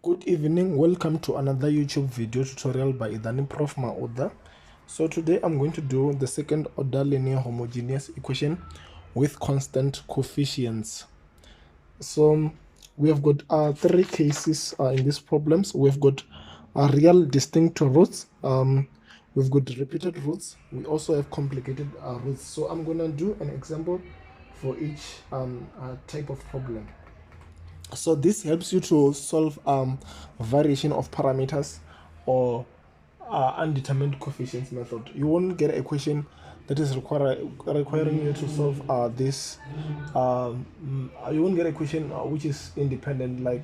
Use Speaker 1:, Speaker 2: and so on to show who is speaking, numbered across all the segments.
Speaker 1: Good evening, welcome to another YouTube video tutorial by Idani Prof Mauda. So today I'm going to do the second order linear homogeneous equation with constant coefficients. So we have got three cases in these problems. We've got real distinct roots, we've got repeated roots, we also have complicated roots. So I'm going to do an example for each type of problem. So this helps you to solve variation of parameters or undetermined coefficients method. You won't get an equation that is requiring you to solve this. You won't get an equation which is independent, like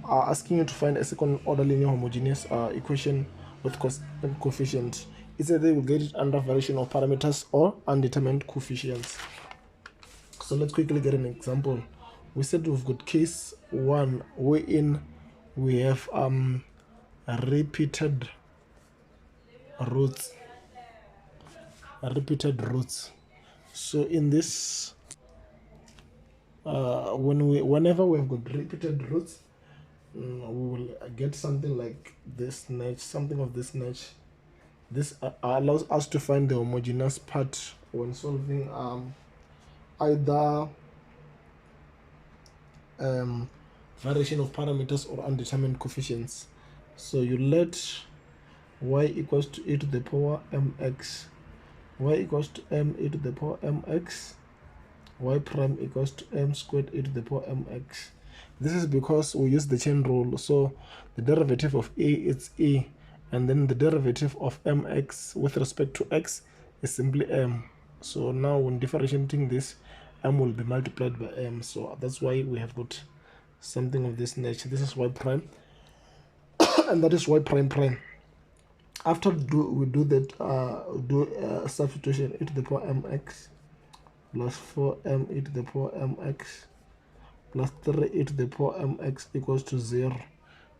Speaker 1: asking you to find a second order linear homogeneous equation with constant coefficients. Either they will get it under variation of parameters or undetermined coefficients. So let's quickly get an example. We said we've got case 1 wherein we have repeated roots. So in this, whenever we've got repeated roots, we will get something like this nature, something of this nature. This allows us to find the homogeneous part when solving either variation of parameters or undetermined coefficients. So you let y equals to e to the power mx, y equals to m e to the power mx, y prime equals to m squared e to the power mx. This is because we use the chain rule. So the derivative of a is a, and then the derivative of mx with respect to x is simply m. So now when differentiating this, m will be multiplied by m. So that's why we have got something of this nature. This is y prime and that is y prime prime. After we do that, substitution, e to the power mx plus 4m e to the power mx plus 3 e to the power mx equals to 0.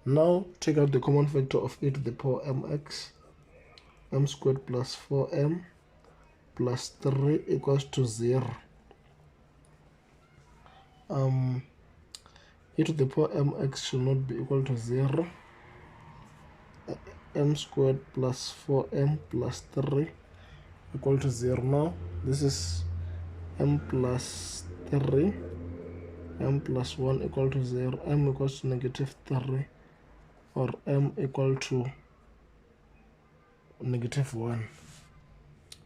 Speaker 1: Now take out the common factor of e to the power mx, m squared plus 4m plus 3 equals to 0. E to the power mx should not be equal to 0. M squared plus 4m plus 3 equal to 0. Now this is m plus 3, m plus 1 equal to 0, m equals to negative 3, or m equal to negative 1.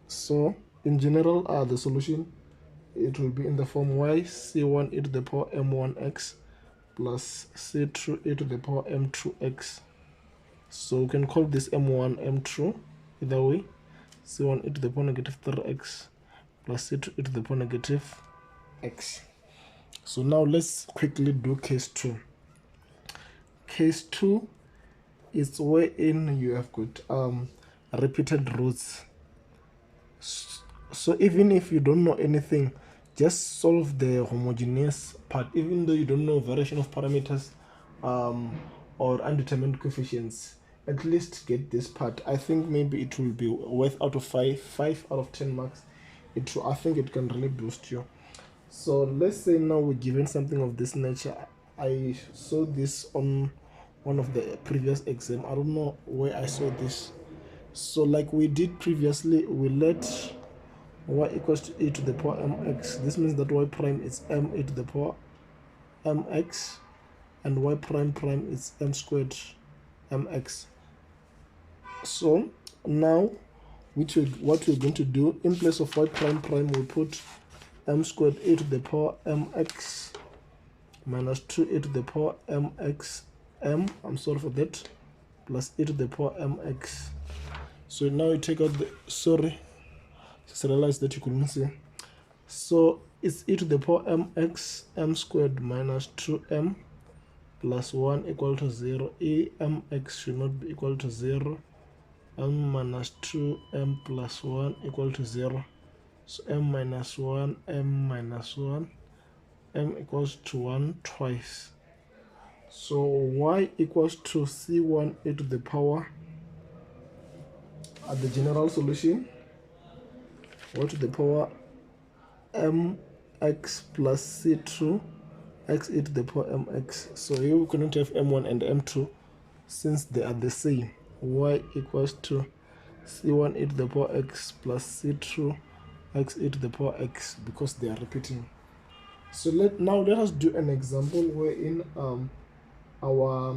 Speaker 1: So in general, the solution, it will be in the form y c1 e to the power m1x plus c2 e to the power m2x. So we can call this m1 m2 either way, c1 e to the power negative 3x plus c2 e to the power negative x. So now let's quickly do case 2. Case 2 is wherein you have got repeated roots. So even if you don't know anything, just solve the homogeneous part, even though you don't know variation of parameters or undetermined coefficients. At least get this part. I think maybe it will be worth out of 5 out of 10 marks. I think it can really boost you. So let's say now we're given something of this nature. I saw this on one of the previous exam. I don't know where I saw this. So like we did previously, we let y equals to e to the power mx. This means that y prime is m e to the power mx and y prime prime is m squared mx. So now what we're going to do, in place of y prime prime, we put m squared e to the power mx minus 2e to the power mx m, I'm sorry for that, plus e to the power mx. So now you take out the, sorry, just realized that you couldn't see. So it's e to the power mx m squared minus 2m plus 1 equal to 0. E mx should not be equal to 0. M minus 2m plus 1 equal to 0. So m minus 1, m minus 1, m equals to 1 twice. So y equals to c1 e to the power, at the general solution, y to the power mx plus c2 x e to the power mx. So here we couldn't have m1 and m2, since they are the same. Y equals to c1 e to the power x plus c2 x e to the power x, because they are repeating. So now let us do an example wherein our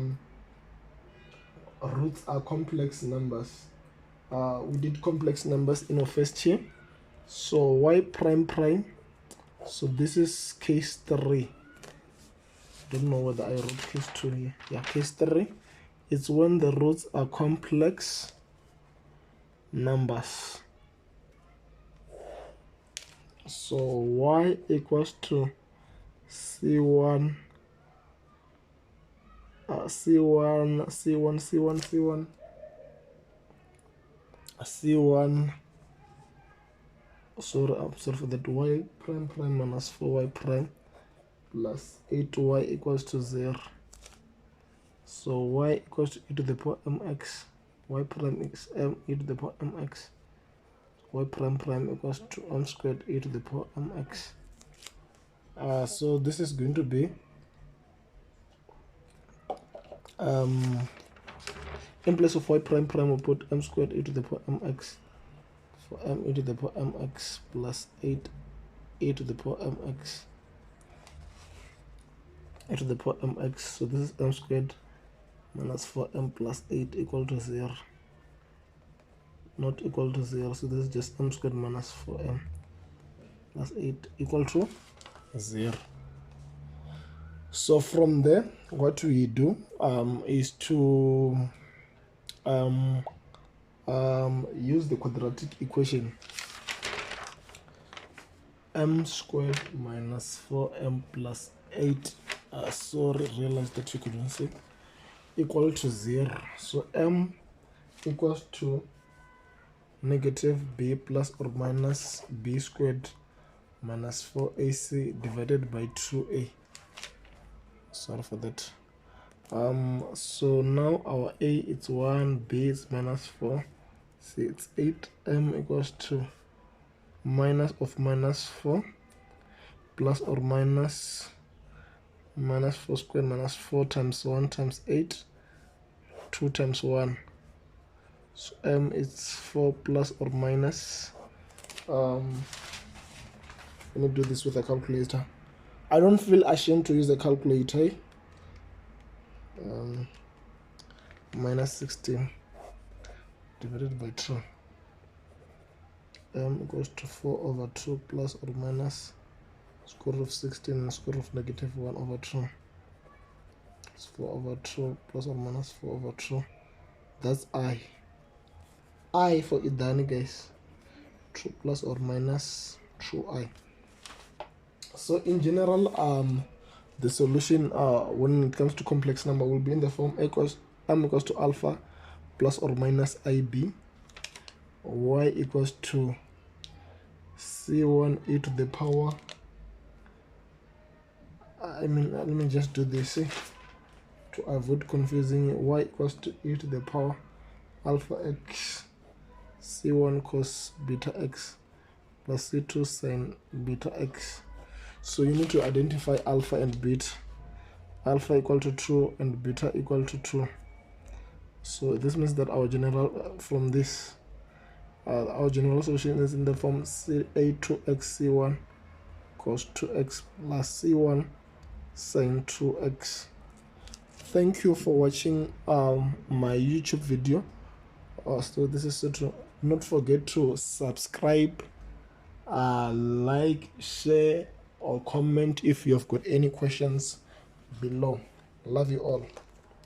Speaker 1: roots are complex numbers. We did complex numbers in our first year. So y prime prime, so this is case 3. Don't know whether I wrote case 2 here. Yeah, case 3. It's when the roots are complex numbers. So y equals to c1 sorry, I'm sorry for that, y prime prime minus 4y prime plus 8y equals to 0. So y equals to e to the power mx, y prime is m e to the power mx, y prime prime equals to m squared e to the power mx. So this is going to be in place of y prime prime we'll put m squared e to the power mx, for m e to the power mx plus 8 e to the power mx e to the power mx. So this is m squared minus 4m plus 8 equal to 0, not equal to 0. So this is just m squared minus 4m plus 8 equal to 0. So from there, what we do is to use the quadratic equation. M squared minus 4m plus 8, sorry, realize that you couldn't see, equal to 0. So m equals to negative b plus or minus b squared minus 4ac divided by 2a. Sorry for that. So now our a it's 1, b is minus 4, c it's 8, m equals to minus of minus 4 plus or minus 4 squared minus 4 times 1 times 8, 2 times 1. So m is 4 plus or minus, let me do this with a calculator. I don't feel ashamed to use a calculator. Minus 16 divided by 2. M equals to 4 over 2 plus or minus square root of 16 and square root of negative 1 over 2. It's 4 over 2 plus or minus 4 over 2. That's I. I for Idani, guys. 2 plus or minus 2i. So in general, the solution when it comes to complex number will be in the form m equals to alpha plus or minus ib, y equals to c1 e to the power, let me just do this to avoid confusing. Y equals to e to the power alpha x c1 cos beta x plus c2 sin beta x. So you need to identify alpha and beta. Alpha equal to 2 and beta equal to 2. So this means that our general from this our general solution is in the form a2x c1 cos 2x plus c1 sin 2x. Thank you for watching my YouTube video. So this is to not forget to subscribe, like, share or comment if you have got any questions below. Love you all.